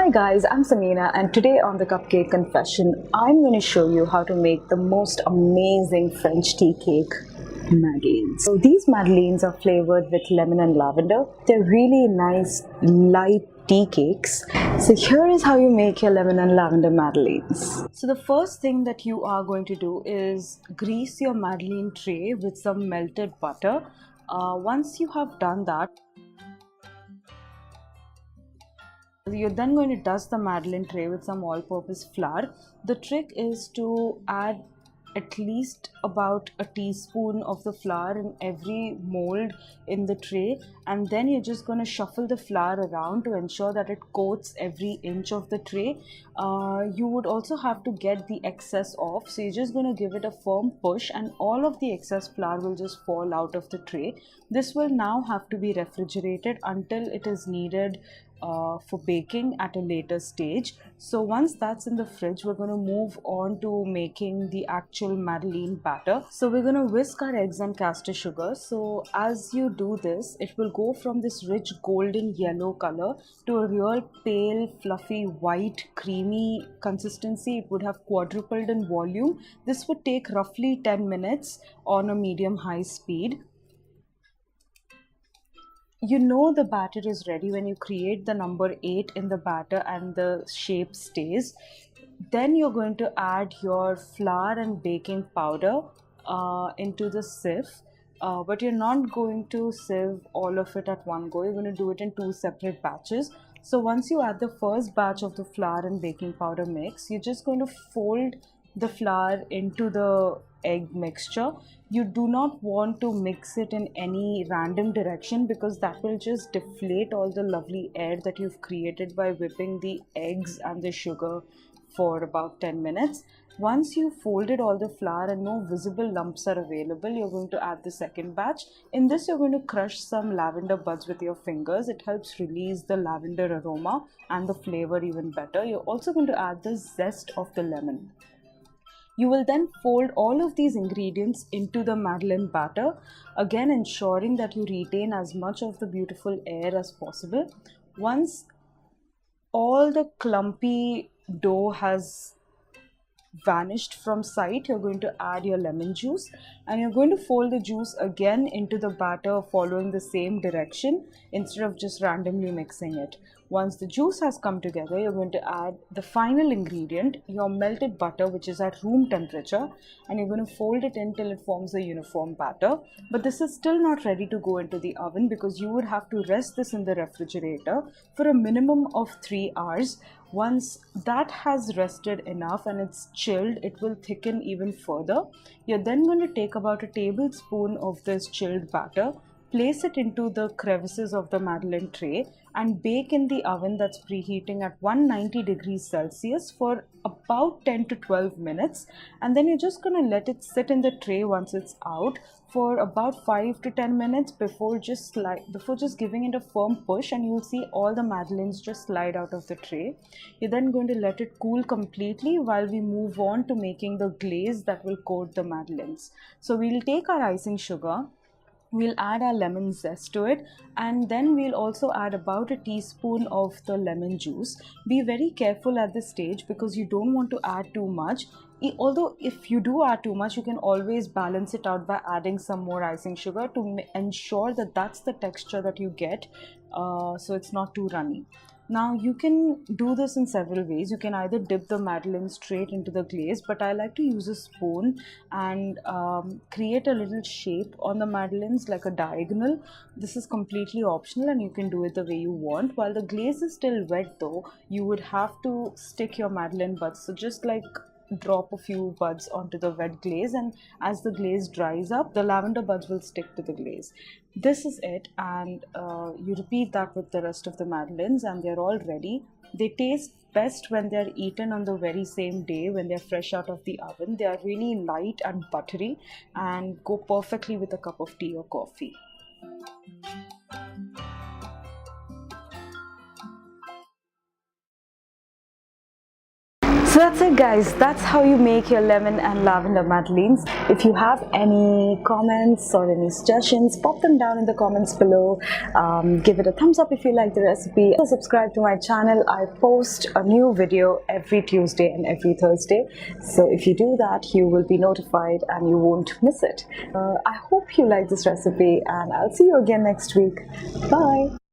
Hi guys, I'm Samina and today on the Cupcake Confession, I'm going to show you how to make the most amazing French tea cake madeleines. So these madeleines are flavored with lemon and lavender. They're really nice light tea cakes. So here is how you make your lemon and lavender madeleines. So the first thing that you are going to do is grease your madeleine tray with some melted butter. Once you have done that, you're then going to dust the madeleine tray with some all-purpose flour. The trick is to add at least about a teaspoon of the flour in every mold in the tray, and then you're just going to shuffle the flour around to ensure that it coats every inch of the tray. You would also have to get the excess off, so you're just going to give it a firm push and all of the excess flour will just fall out of the tray. This will now have to be refrigerated until it is needed for baking at a later stage. So once that's in the fridge, we're going to move on to making the actual madeleine batter. So we're going to whisk our eggs and caster sugar. So as you do this, it will go from this rich golden yellow color to a real pale fluffy white creamy consistency. It would have quadrupled in volume. This would take roughly 10 minutes on a medium high speed. You know the batter is ready when you create the number 8 in the batter and the shape stays. Then you're going to add your flour and baking powder into the sieve. But you're not going to sieve all of it at one go. You're going to do it in 2 separate batches. So once you add the first batch of the flour and baking powder mix, you're just going to fold the flour into the egg mixture. You do not want to mix it in any random direction because that will just deflate all the lovely air that you've created by whipping the eggs and the sugar for about 10 minutes. Once you've folded all the flour and no visible lumps are available, you're going to add the second batch. In this, you're going to crush some lavender buds with your fingers. It helps release the lavender aroma and the flavor even better. You're also going to add the zest of the lemon. You will then fold all of these ingredients into the madeleine batter, again ensuring that you retain as much of the beautiful air as possible. Once all the clumpy dough has vanished from sight, you're going to add your lemon juice and you're going to fold the juice again into the batter following the same direction instead of just randomly mixing it. Once the juice has come together, you're going to add the final ingredient, your melted butter, which is at room temperature, and you're going to fold it in till it forms a uniform batter. But this is still not ready to go into the oven because you would have to rest this in the refrigerator for a minimum of 3 hours. Once that has rested enough and it's chilled, it will thicken even further. You're then going to take about a tablespoon of this chilled batter, place it into the crevices of the madeleine tray and bake in the oven that's preheating at 190 degrees Celsius for about 10 to 12 minutes. And then you're just going to let it sit in the tray once it's out for about 5 to 10 minutes before just giving it a firm push, and you'll see all the madeleines just slide out of the tray. You're then going to let it cool completely while we move on to making the glaze that will coat the madeleines. So we'll take our icing sugar, we'll add our lemon zest to it, and then we'll also add about a teaspoon of the lemon juice. Be very careful at this stage because you don't want to add too much. Although if you do add too much, you can always balance it out by adding some more icing sugar to ensure that that's the texture that you get, so it's not too runny. Now you can do this in several ways. You can either dip the madeleine straight into the glaze, but I like to use a spoon and create a little shape on the madeleines like a diagonal. This is completely optional and you can do it the way you want. While the glaze is still wet though, you would have to stick your madeleine buds. So just like drop a few buds onto the wet glaze, and as the glaze dries up, the lavender buds will stick to the glaze. This is it, and you repeat that with the rest of the madeleines and they're all ready. They taste best when they're eaten on the very same day when they're fresh out of the oven. They are really light and buttery and go perfectly with a cup of tea or coffee. So that's it, guys. That's how you make your lemon and lavender madeleines. If you have any comments or any suggestions, pop them down in the comments below. Give it a thumbs up if you like the recipe. Subscribe to my channel. I post a new video every Tuesday and every Thursday. So if you do that, you will be notified and you won't miss it. I hope you like this recipe, and I'll see you again next week. Bye.